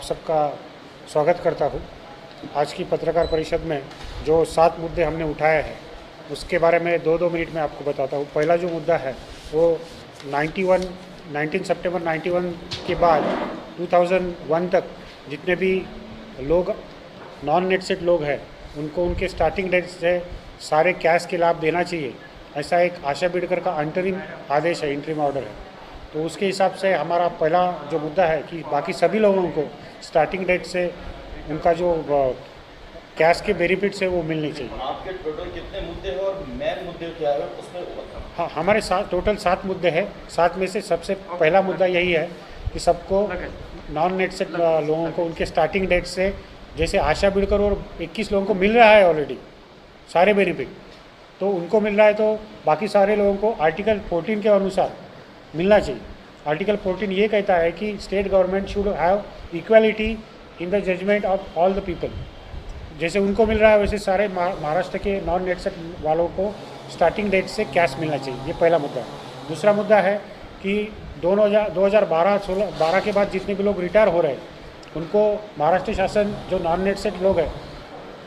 सबका स्वागत करता हूँ। आज की पत्रकार परिषद में जो 7 मुद्दे हमने उठाए हैं उसके बारे में 2-2 मिनट में आपको बताता हूँ। पहला जो मुद्दा है वो 19 सितंबर 91 के बाद 2001 तक जितने भी लोग नॉन नेट सेट लोग हैं उनको उनके स्टार्टिंग डेट से सारे कैश के लाभ देना चाहिए, ऐसा एक आशा बिडकर का अंतरिम आदेश है, इंटरिम ऑर्डर है। तो उसके हिसाब से हमारा पहला जो मुद्दा है कि बाकी सभी लोगों को स्टार्टिंग डेट से उनका जो कैश के बेनिफिट्स है वो मिलने चाहिए। आपके टोटल कितने मुद्दे हैं और मेन मुद्दे क्या है उसमें बताओ। हाँ, हमारे साथ टोटल 7 मुद्दे हैं। 7 में से सबसे पहला मुद्दा यही है कि सबको नॉन नेट सेट लोगों को उनके स्टार्टिंग डेट से, जैसे आशा बिडकर और 21 लोगों को मिल रहा है ऑलरेडी सारे बेनिफिट, तो उनको मिल रहा है, तो बाकी सारे लोगों को आर्टिकल 14 के अनुसार मिलना चाहिए। आर्टिकल 14 ये कहता है कि state government should have equality in the judgement of all the people. जैसे उनको मिल रहा है वैसे सारे महाराष्ट्र के नॉन नेट सेट वालों को स्टार्टिंग डेट से कैश मिलना चाहिए। ये पहला मुद्दा है। दूसरा मुद्दा है कि 2012 के बाद जितने भी लोग रिटायर हो रहे हैं उनको महाराष्ट्र शासन जो नॉन नेट सेट लोग हैं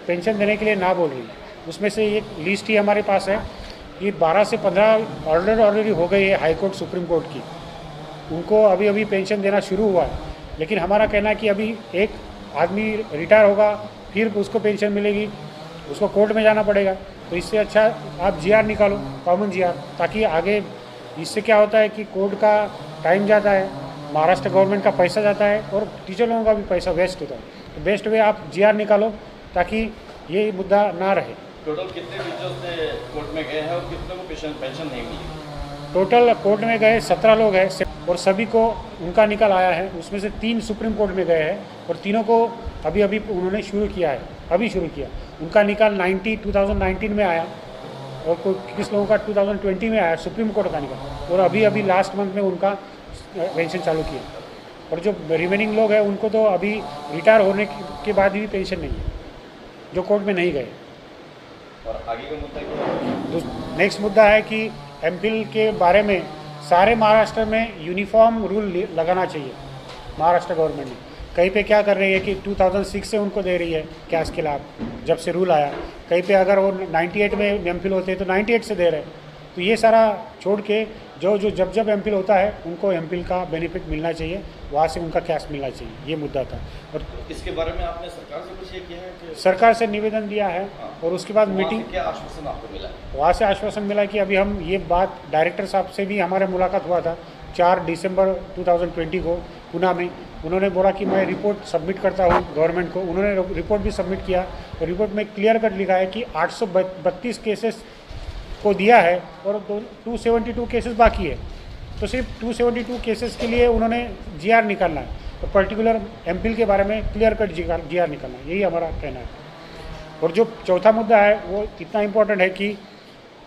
पेंशन देने के लिए ना बोल रही है। उसमें से एक लिस्ट ही हमारे पास है कि 12 से 15 ऑलरेडी हो गई है हाई कोर्ट सुप्रीम कोर्ट की, उनको अभी अभी पेंशन देना शुरू हुआ है। लेकिन हमारा कहना है कि अभी एक आदमी रिटायर होगा फिर उसको पेंशन मिलेगी, उसको कोर्ट में जाना पड़ेगा। तो इससे अच्छा आप जीआर निकालो, कॉमन जीआर, ताकि आगे इससे क्या होता है कि कोर्ट का टाइम जाता है, महाराष्ट्र गवर्नमेंट का पैसा जाता है और टीचर लोगों का भी पैसा वेस्ट होता है। तो बेस्ट वे आप जीआर निकालो ताकि ये मुद्दा ना रहे। टोटल कितने टीचर्स ने कोर्ट में गए हैं और कितने को पेंशन नहीं मिली? टोटल कोर्ट में गए 17 लोग हैं और सभी को उनका निकल आया है। उसमें से 3 सुप्रीम कोर्ट में गए हैं और तीनों को अभी उन्होंने शुरू किया है, अभी शुरू किया। उनका निकाल 2019 में आया और किस लोगों का 2020 में आया सुप्रीम कोर्ट का निकाल, और अभी लास्ट मंथ में उनका पेंशन चालू किया। और जो रिमेनिंग लोग हैं उनको तो अभी रिटायर होने के बाद भी पेंशन नहीं है, जो कोर्ट में नहीं गए। और आगे का मुद्दा क्या है? नेक्स्ट मुद्दा है कि एमफिल के बारे में सारे महाराष्ट्र में यूनिफॉर्म रूल लगाना चाहिए। महाराष्ट्र गवर्नमेंट ने कहीं पे क्या कर रही है कि 2006 से उनको दे रही है कैश के लाभ, जब से रूल आया। कहीं पे अगर वो 98 में एमफिल होते हैं तो 98 से दे रहे हैं। तो ये सारा छोड़ के जो जब एमफिल होता है उनको एमफिल का बेनिफिट मिलना चाहिए, वहाँ से उनका कैश मिलना चाहिए। ये मुद्दा था। और इसके बारे में आपने सरकार से कुछ ये किया है कि? सरकार से निवेदन दिया है और उसके बाद मीटिंग। क्या आश्वासन आपको मिला? वहाँ से आश्वासन मिला कि अभी हम ये बात डायरेक्टर साहब से भी हमारे मुलाकात हुआ था 4 दिसंबर 2020 को पुणे में। उन्होंने बोला कि मैं रिपोर्ट सबमिट करता हूँ गवर्नमेंट को। उन्होंने रिपोर्ट भी सबमिट किया और रिपोर्ट में क्लियर कट लिखा है कि 832 केसेस को दिया है और 272 केसेस बाकी है। तो सिर्फ 272 केसेस के लिए उन्होंने जीआर निकालना है, तो पर्टिकुलर एमफिल के बारे में क्लियर कट जीआर निकालना है, यही हमारा कहना है। और जो चौथा मुद्दा है वो इतना इम्पोर्टेंट है कि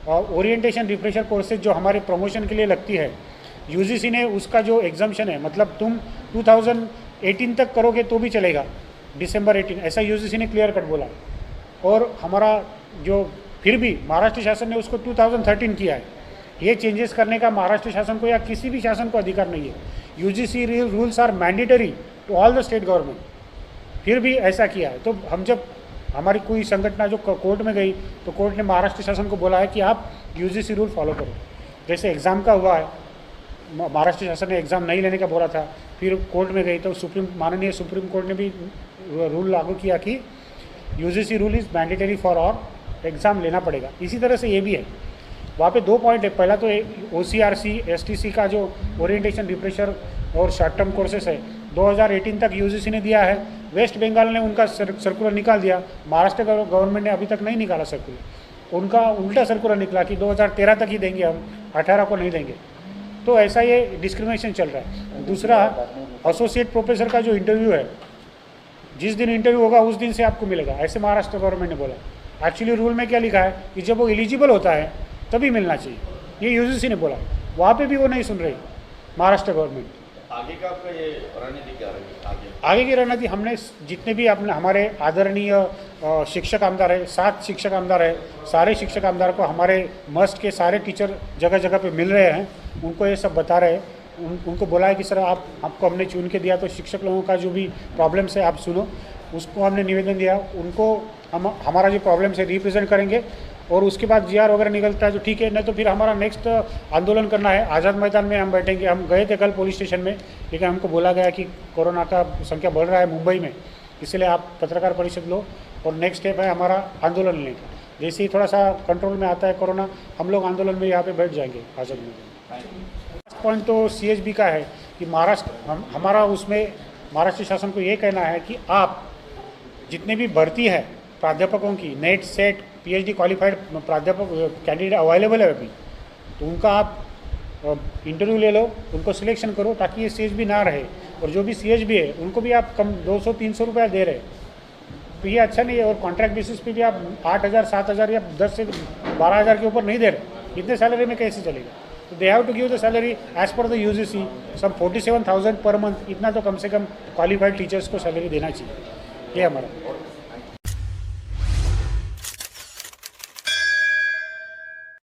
ओरिएंटेशन रिफ्रेशर कोर्सेज जो हमारे प्रमोशन के लिए लगती है, यूजीसी ने उसका जो एग्जाम्शन है, मतलब तुम 2018 तक करोगे तो भी चलेगा, दिसंबर 18, ऐसा यूजीसी ने क्लियर कट बोला। और हमारा जो फिर भी महाराष्ट्र शासन ने उसको 2013 किया है। ये चेंजेस करने का महाराष्ट्र शासन को या किसी भी शासन को अधिकार नहीं है। UGC rules are mandatory to all the state government, फिर भी ऐसा किया है। तो हम जब हमारी कोई संगठन जो कोर्ट में गई तो कोर्ट ने महाराष्ट्र शासन को बोला है कि आप यूजीसी रूल फॉलो करो। जैसे एग्ज़ाम का हुआ है, महाराष्ट्र शासन ने एग्ज़ाम नहीं लेने का बोला था, फिर कोर्ट में गई तो माननीय सुप्रीम कोर्ट ने भी रूल लागू किया कि UGC rule is mandatory for all, exam लेना पड़ेगा। इसी तरह से ये भी है। वहाँ पे 2 पॉइंट है। पहला तो OCRC STC का जो ओरिएंटेशन रिफ्रेशर और शॉर्ट टर्म कोर्सेस है 2018 तक यूजीसी ने दिया है। वेस्ट बंगाल ने उनका सर्कुलर निकाल दिया, महाराष्ट्र गवर्नमेंट ने अभी तक नहीं निकाला सर्कुलर। उनका उल्टा सर्कुलर निकला कि 2013 तक ही देंगे, हम 18 को नहीं देंगे। तो ऐसा ये डिस्क्रिमिनेशन चल रहा है। दूसरा, एसोसिएट प्रोफेसर का जो इंटरव्यू है, जिस दिन इंटरव्यू होगा उस दिन से आपको मिलेगा, ऐसे महाराष्ट्र गवर्नमेंट ने बोला। एक्चुअली रूल में क्या लिखा है कि जब वो एलिजिबल होता है तभी मिलना चाहिए, ये यूजीसी ने बोला। वहाँ पे भी वो नहीं सुन रही महाराष्ट्र गवर्नमेंट। आगे का आपका ये रणनीति क्या रहेगी? आगे की रणनीति, हमने जितने भी अपने हमारे आदरणीय शिक्षक आमदार है, 7 शिक्षक आमदार है, सारे शिक्षक आमदार को हमारे मस्ट के सारे टीचर जगह जगह पे मिल रहे हैं, उनको ये सब बता रहे हैं उनको बोला है कि सर आपको हमने चुन के दिया तो शिक्षक लोगों का जो भी प्रॉब्लम्स है आप सुनो, उसको हमने निवेदन दिया, उनको हम हमारा जो प्रॉब्लम्स है रिप्रेजेंट करेंगे और उसके बाद जीआर वगैरह निकलता है तो ठीक है, नहीं तो फिर हमारा नेक्स्ट आंदोलन करना है, आज़ाद मैदान में हम बैठेंगे। हम गए थे कल पुलिस स्टेशन में, लेकिन हमको बोला गया कि कोरोना का संख्या बढ़ रहा है मुंबई में, इसलिए आप पत्रकार परिषद लो और नेक्स्ट स्टेप है हमारा आंदोलन लेने का। जैसे ही थोड़ा सा कंट्रोल में आता है कोरोना, हम लोग आंदोलन में यहाँ पे बैठ जाएंगे आज़ाद मैदान। पॉइंट तो CHB का है कि हमारा उसमें महाराष्ट्र शासन को ये कहना है कि आप जितने भी भर्ती है प्राध्यापकों की, नेट सेट PhD क्वालिफाइड प्राध्यापक कैंडिडेट अवेलेबल है अभी, तो उनका आप इंटरव्यू ले लो, उनको सिलेक्शन करो, ताकि ये CHB ना रहे। और जो भी CHB है उनको भी आप कम 200-300 रुपया दे रहे, तो ये अच्छा नहीं है। और कॉन्ट्रैक्ट बेसिस पे भी आप 8,000 7,000 या 10 से 12,000 के ऊपर नहीं दे रहे, इतने सैलरी में कैसे चलेगा? तो they have to give the salary as per the UGC, सब 47,000 पर मंथ, इतना तो कम से कम क्वालिफाइड टीचर्स को सैलरी देना चाहिए। ये हमारा